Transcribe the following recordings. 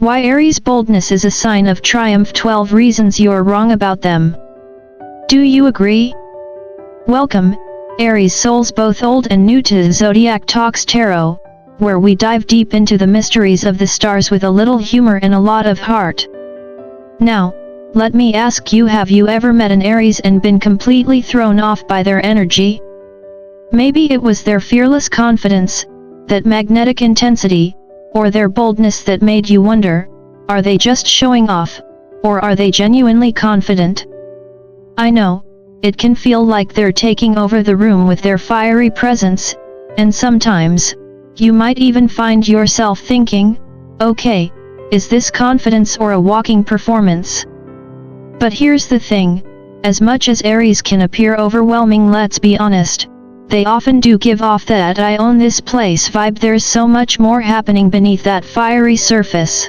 Why Aries boldness is a sign of triumph. 12 reasons you're wrong about them. Do you agree? Welcome, Aries souls both old and new to Zodiac Talks Tarot, where we dive deep into the mysteries of the stars with a little humor and a lot of heart. Now, let me ask you, have you ever met an Aries and been completely thrown off by their energy? Maybe it was their fearless confidence, that magnetic intensity, or their boldness that made you wonder, are they just showing off, or are they genuinely confident? I know, it can feel like they're taking over the room with their fiery presence, and sometimes, you might even find yourself thinking, okay, is this confidence or a walking performance? But here's the thing, as much as Aries can appear overwhelming, let's be honest, they often do give off that "I own this place" vibe. There's so much more happening beneath that fiery surface.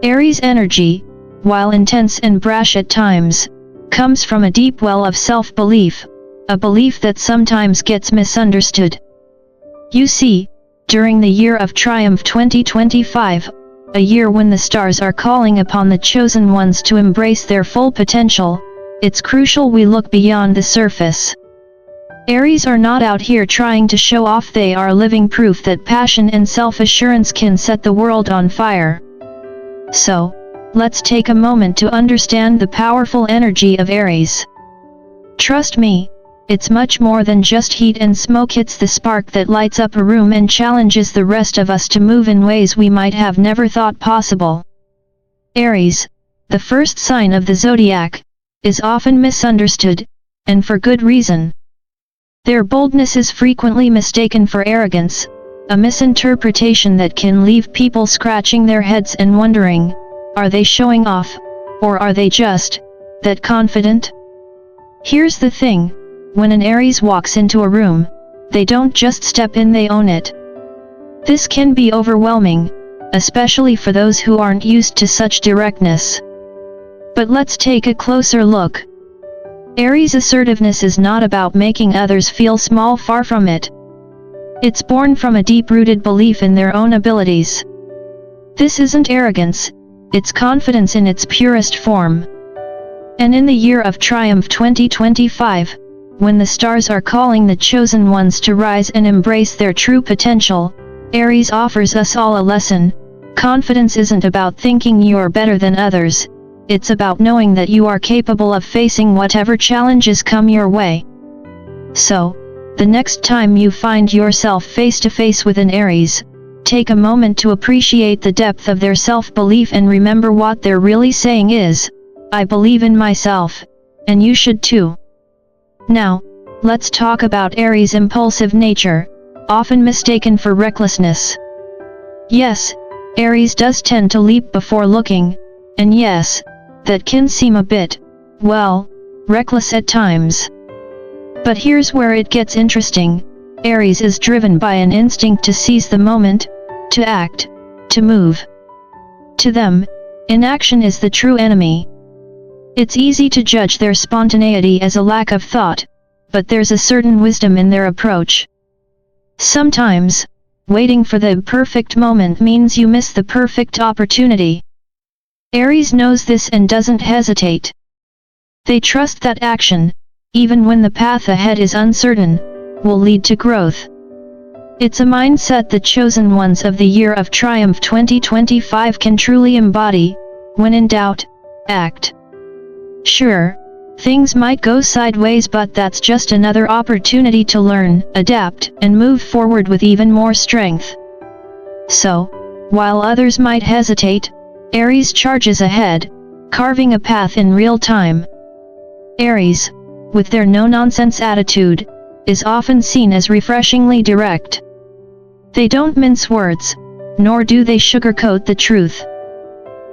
Aries energy, while intense and brash at times, comes from a deep well of self-belief, a belief that sometimes gets misunderstood. You see, during the year of triumph 2025, a year when the stars are calling upon the chosen ones to embrace their full potential, it's crucial we look beyond the surface. Aries are not out here trying to show off, they are living proof that passion and self-assurance can set the world on fire. So, let's take a moment to understand the powerful energy of Aries. Trust me, it's much more than just heat and smoke. It's the spark that lights up a room and challenges the rest of us to move in ways we might have never thought possible. Aries, the first sign of the zodiac, is often misunderstood, and for good reason. Their boldness is frequently mistaken for arrogance, a misinterpretation that can leave people scratching their heads and wondering, are they showing off, or are they just that confident? Here's the thing, when an Aries walks into a room, they don't just step in, they own it. This can be overwhelming, especially for those who aren't used to such directness. But let's take a closer look. Aries assertiveness is not about making others feel small, far from it. It's born from a deep-rooted belief in their own abilities. This isn't arrogance, it's confidence in its purest form. And in the year of triumph 2025, when the stars are calling the chosen ones to rise and embrace their true potential, Aries offers us all a lesson. Confidence isn't about thinking you're better than others. It's about knowing that you are capable of facing whatever challenges come your way. So, the next time you find yourself face to face with an Aries, take a moment to appreciate the depth of their self-belief and remember what they're really saying is, I believe in myself, and you should too. Now, let's talk about Aries' impulsive nature, often mistaken for recklessness. Yes, Aries does tend to leap before looking, and yes, that can seem a bit, well, reckless at times. But here's where it gets interesting. Aries is driven by an instinct to seize the moment, to act, to move. To them, inaction is the true enemy. It's easy to judge their spontaneity as a lack of thought, but there's a certain wisdom in their approach. Sometimes, waiting for the perfect moment means you miss the perfect opportunity. Aries knows this and doesn't hesitate. They trust that action, even when the path ahead is uncertain, will lead to growth. It's a mindset the chosen ones of the year of triumph 2025 can truly embody. When in doubt, act. Sure, things might go sideways, but that's just another opportunity to learn, adapt, and move forward with even more strength. So, while others might hesitate, Aries charges ahead, carving a path in real time. Aries, with their no-nonsense attitude, is often seen as refreshingly direct. They don't mince words, nor do they sugarcoat the truth.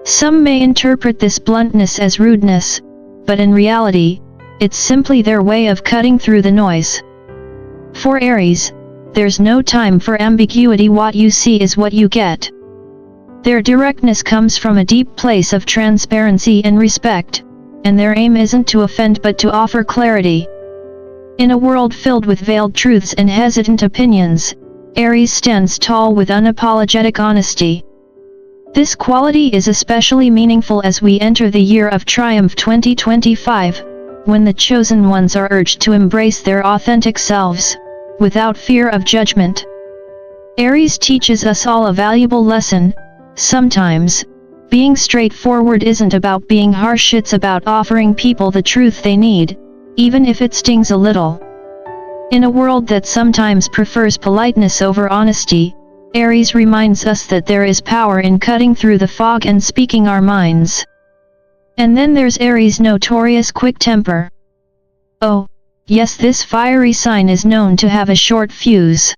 Some may interpret this bluntness as rudeness, but in reality, it's simply their way of cutting through the noise. For Aries, there's no time for ambiguity. What you see is what you get. Their directness comes from a deep place of transparency and respect, and their aim isn't to offend but to offer clarity. In a world filled with veiled truths and hesitant opinions, Aries stands tall with unapologetic honesty. This quality is especially meaningful as we enter the year of triumph 2025, when the chosen ones are urged to embrace their authentic selves, without fear of judgment. Aries teaches us all a valuable lesson. Sometimes, being straightforward isn't about being harsh, it's about offering people the truth they need, even if it stings a little. In a world that sometimes prefers politeness over honesty, Aries reminds us that there is power in cutting through the fog and speaking our minds. And then there's Aries' notorious quick temper. Oh, yes, this fiery sign is known to have a short fuse.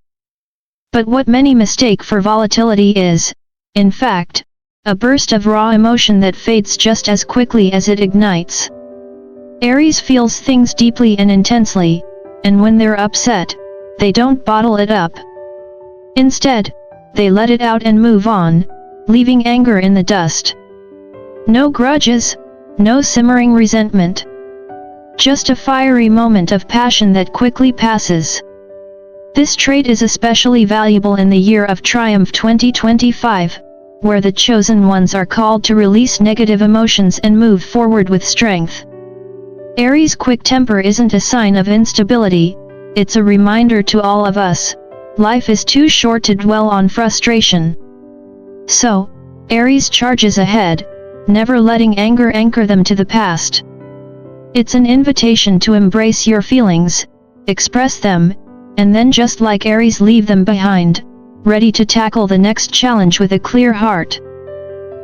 But what many mistake for volatility is, in fact, a burst of raw emotion that fades just as quickly as it ignites. Aries feels things deeply and intensely, and when they're upset, they don't bottle it up. Instead, they let it out and move on, leaving anger in the dust. No grudges, no simmering resentment. Just a fiery moment of passion that quickly passes. This trait is especially valuable in the year of triumph 2025, where the chosen ones are called to release negative emotions and move forward with strength. Aries' quick temper isn't a sign of instability, it's a reminder to all of us. Life is too short to dwell on frustration. So, Aries charges ahead, never letting anger anchor them to the past. It's an invitation to embrace your feelings, express them, and then just like Aries leave them behind, ready to tackle the next challenge with a clear heart.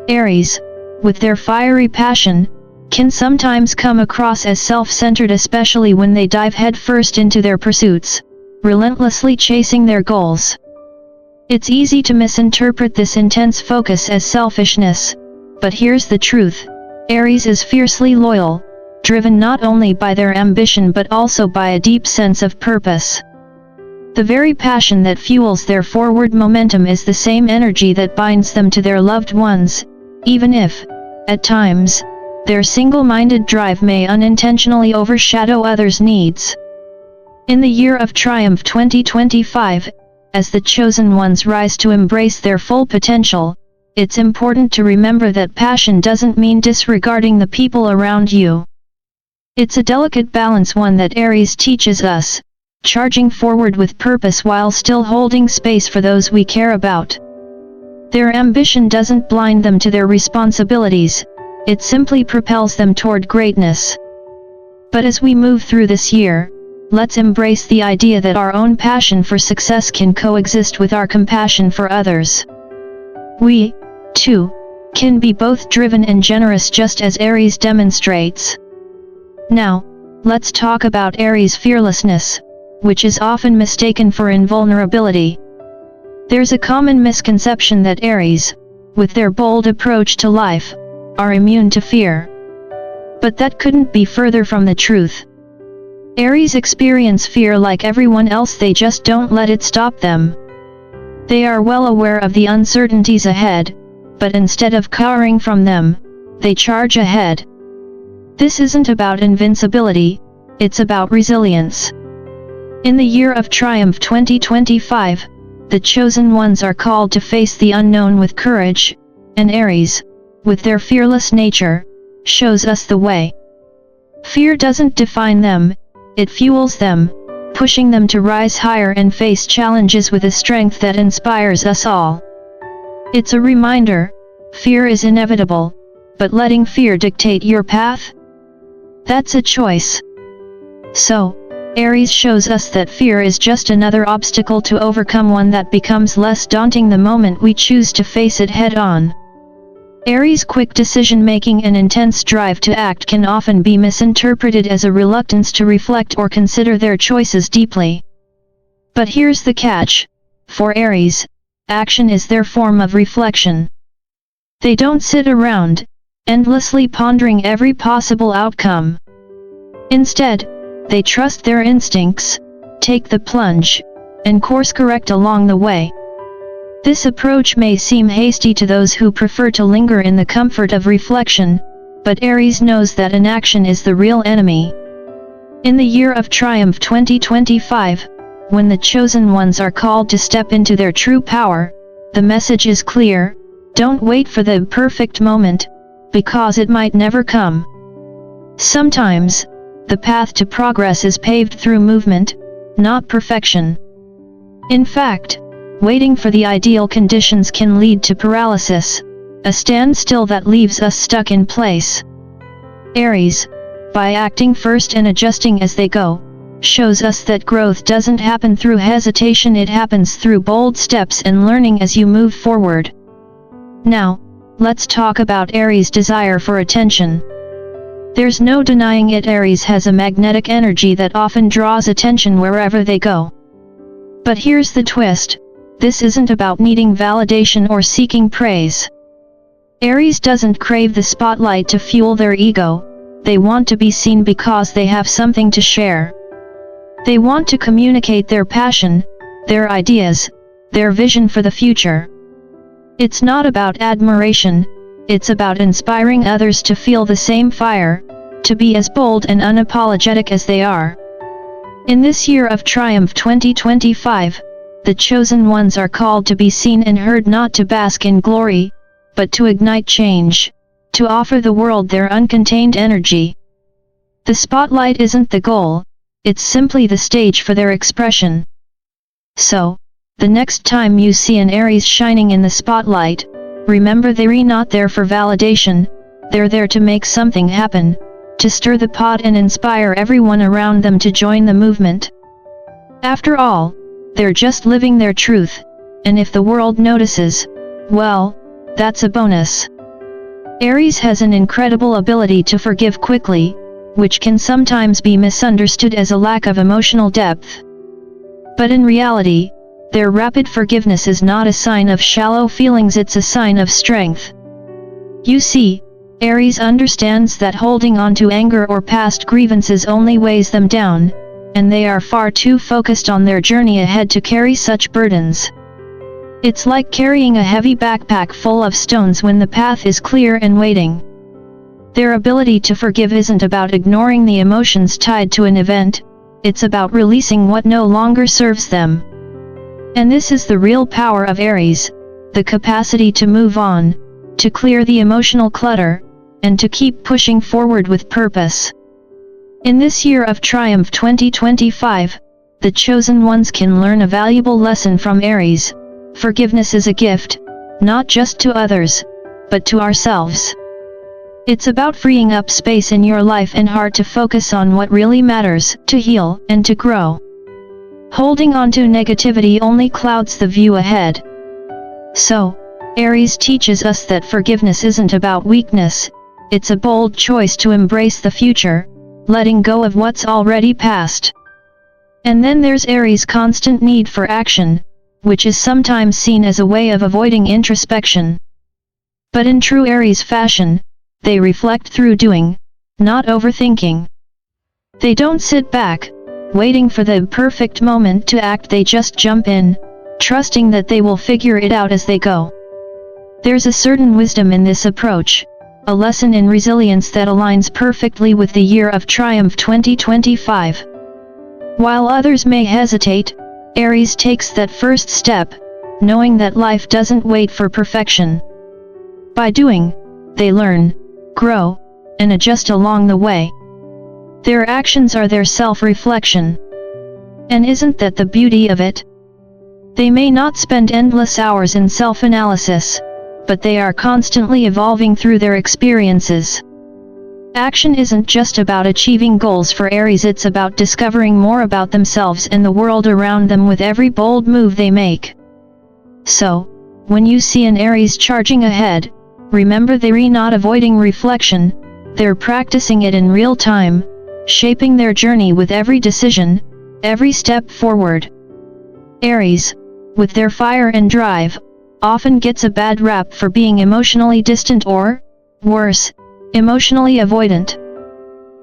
Aries, with their fiery passion, can sometimes come across as self-centered, especially when they dive headfirst into their pursuits, relentlessly chasing their goals. It's easy to misinterpret this intense focus as selfishness, but here's the truth: Aries is fiercely loyal, driven not only by their ambition but also by a deep sense of purpose. The very passion that fuels their forward momentum is the same energy that binds them to their loved ones, even if, at times, their single-minded drive may unintentionally overshadow others' needs. In the year of triumph 2025, as the chosen ones rise to embrace their full potential, it's important to remember that passion doesn't mean disregarding the people around you. It's a delicate balance, one that Aries teaches us, charging forward with purpose while still holding space for those we care about. Their ambition doesn't blind them to their responsibilities, it simply propels them toward greatness. But as we move through this year, let's embrace the idea that our own passion for success can coexist with our compassion for others. We, too, can be both driven and generous, just as Aries demonstrates. Now, let's talk about Aries' fearlessness, which is often mistaken for invulnerability. There's a common misconception that Aries, with their bold approach to life, are immune to fear. But that couldn't be further from the truth. Aries experience fear like everyone else, they just don't let it stop them. They are well aware of the uncertainties ahead, but instead of cowering from them, they charge ahead. This isn't about invincibility, it's about resilience. In the year of triumph 2025, the chosen ones are called to face the unknown with courage, and Aries, with their fearless nature, shows us the way. Fear doesn't define them, it fuels them, pushing them to rise higher and face challenges with a strength that inspires us all. It's a reminder: fear is inevitable, but letting fear dictate your path? That's a choice. So, Aries shows us that fear is just another obstacle to overcome, one that becomes less daunting the moment we choose to face it head-on. Aries' quick decision-making and intense drive to act can often be misinterpreted as a reluctance to reflect or consider their choices deeply. But here's the catch: for Aries, action is their form of reflection. They don't sit around, endlessly pondering every possible outcome. Instead, they trust their instincts, take the plunge, and course-correct along the way. This approach may seem hasty to those who prefer to linger in the comfort of reflection, but Aries knows that inaction is the real enemy. In the year of triumph 2025, when the chosen ones are called to step into their true power, the message is clear: Don't wait for the perfect moment, because it might never come. Sometimes, the path to progress is paved through movement, not perfection. In fact, waiting for the ideal conditions can lead to paralysis, a standstill that leaves us stuck in place. Aries, by acting first and adjusting as they go, shows us that growth doesn't happen through hesitation, it happens through bold steps and learning as you move forward. Now, let's talk about Aries' desire for attention. There's no denying it, Aries has a magnetic energy that often draws attention wherever they go. But here's the twist, this isn't about needing validation or seeking praise. Aries doesn't crave the spotlight to fuel their ego, they want to be seen because they have something to share. They want to communicate their passion, their ideas, their vision for the future. It's not about admiration, it's about inspiring others to feel the same fire, to be as bold and unapologetic as they are. In this year of triumph 2025, the chosen ones are called to be seen and heard, not to bask in glory, but to ignite change, to offer the world their uncontained energy. The spotlight isn't the goal, it's simply the stage for their expression. So, the next time you see an Aries shining in the spotlight, remember they're not there for validation, they're there to make something happen, to stir the pot and inspire everyone around them to join the movement. After all, they're just living their truth, and if the world notices, well, that's a bonus. Aries has an incredible ability to forgive quickly, which can sometimes be misunderstood as a lack of emotional depth. But in reality, their rapid forgiveness is not a sign of shallow feelings, it's a sign of strength. You see, Aries understands that holding on to anger or past grievances only weighs them down, and they are far too focused on their journey ahead to carry such burdens. It's like carrying a heavy backpack full of stones when the path is clear and waiting. Their ability to forgive isn't about ignoring the emotions tied to an event, it's about releasing what no longer serves them. And this is the real power of Aries, the capacity to move on, to clear the emotional clutter, and to keep pushing forward with purpose. In this year of triumph 2025, the chosen ones can learn a valuable lesson from Aries. Forgiveness is a gift, not just to others, but to ourselves. It's about freeing up space in your life and heart to focus on what really matters, to heal and to grow. Holding on to negativity only clouds the view ahead. So, Aries teaches us that forgiveness isn't about weakness, it's a bold choice to embrace the future, letting go of what's already past. And then there's Aries' constant need for action, which is sometimes seen as a way of avoiding introspection. But in true Aries fashion, they reflect through doing, not overthinking. They don't sit back, waiting for the perfect moment to act, they just jump in, trusting that they will figure it out as they go. There's a certain wisdom in this approach, a lesson in resilience that aligns perfectly with the year of triumph 2025. While others may hesitate, Aries takes that first step, knowing that life doesn't wait for perfection. By doing, they learn, grow, and adjust along the way. Their actions are their self-reflection. And isn't that the beauty of it? They may not spend endless hours in self-analysis, but they are constantly evolving through their experiences. Action isn't just about achieving goals for Aries, it's about discovering more about themselves and the world around them with every bold move they make. So, when you see an Aries charging ahead, remember they're not avoiding reflection, they're practicing it in real time, shaping their journey with every decision, every step forward. Aries, with their fire and drive, often gets a bad rap for being emotionally distant or, worse, emotionally avoidant.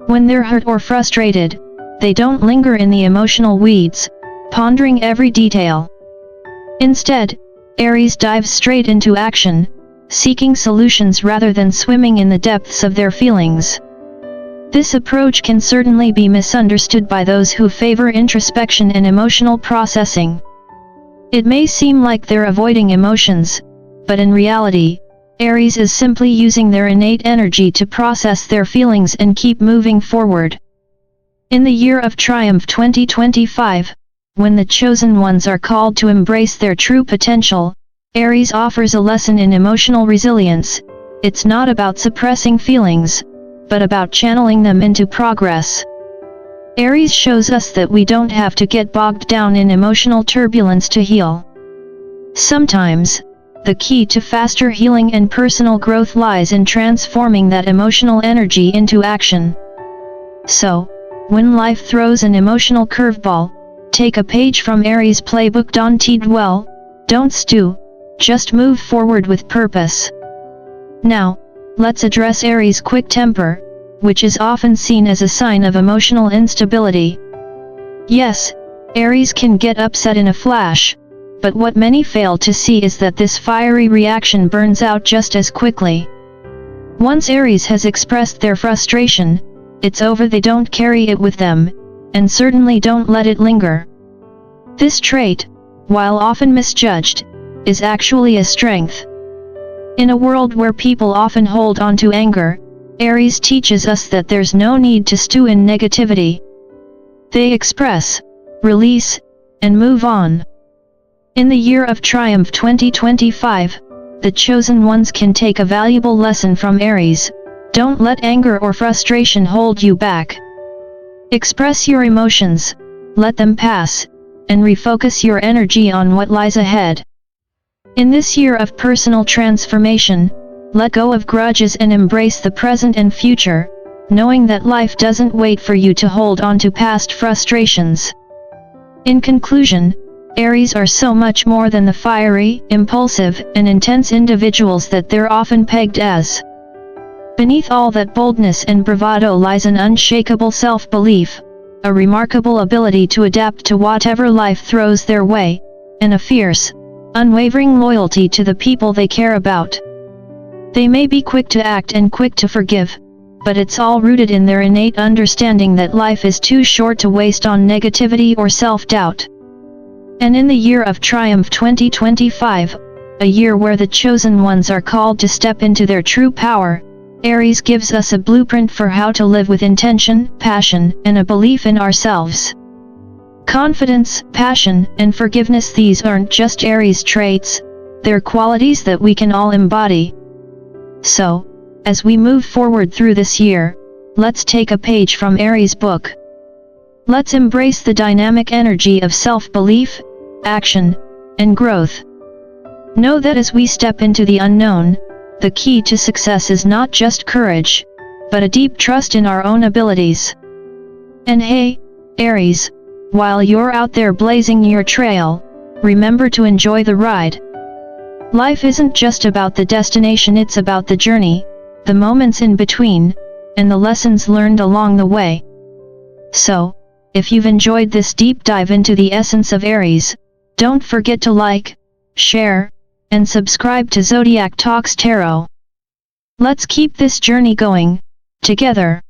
When they're hurt or frustrated, they don't linger in the emotional weeds, pondering every detail. Instead, Aries dives straight into action, seeking solutions rather than swimming in the depths of their feelings. This approach can certainly be misunderstood by those who favor introspection and emotional processing. It may seem like they're avoiding emotions, but in reality, Aries is simply using their innate energy to process their feelings and keep moving forward. In the year of triumph 2025, when the chosen ones are called to embrace their true potential, Aries offers a lesson in emotional resilience. It's not about suppressing feelings, but about channeling them into progress. Aries shows us that we don't have to get bogged down in emotional turbulence to heal. Sometimes, the key to faster healing and personal growth lies in transforming that emotional energy into action. So, when life throws an emotional curveball, take a page from Aries' playbook. Don't dwell, don't stew, just move forward with purpose. Now, let's address Aries' quick temper, which is often seen as a sign of emotional instability. Yes, Aries can get upset in a flash, but what many fail to see is that this fiery reaction burns out just as quickly. Once Aries has expressed their frustration, it's over. They don't carry it with them, and certainly don't let it linger. This trait, while often misjudged, is actually a strength. In a world where people often hold on to anger, Aries teaches us that there's no need to stew in negativity. They express, release, and move on. In the year of triumph 2025, the chosen ones can take a valuable lesson from Aries. Don't let anger or frustration hold you back. Express your emotions, let them pass, and refocus your energy on what lies ahead. In this year of personal transformation, let go of grudges and embrace the present and future, knowing that life doesn't wait for you to hold on to past frustrations. In conclusion, Aries are so much more than the fiery, impulsive, and intense individuals that they're often pegged as. Beneath all that boldness and bravado lies an unshakable self-belief, a remarkable ability to adapt to whatever life throws their way, and a fierce, unwavering loyalty to the people they care about. They may be quick to act and quick to forgive, but it's all rooted in their innate understanding that life is too short to waste on negativity or self-doubt. And in the year of triumph 2025, a year where the chosen ones are called to step into their true power, Aries gives us a blueprint for how to live with intention, passion, and a belief in ourselves. Confidence, passion, and forgiveness, these aren't just Aries traits, they're qualities that we can all embody. So, as we move forward through this year, let's take a page from Aries' book. Let's embrace the dynamic energy of self-belief, action, and growth. Know that as we step into the unknown, the key to success is not just courage, but a deep trust in our own abilities. And hey, Aries, while you're out there blazing your trail, remember to enjoy the ride. Life isn't just about the destination, it's about the journey, the moments in between, and the lessons learned along the way. So, if you've enjoyed this deep dive into the essence of Aries, don't forget to like, share, and subscribe to Zodiac Talks Tarot. Let's keep this journey going, together.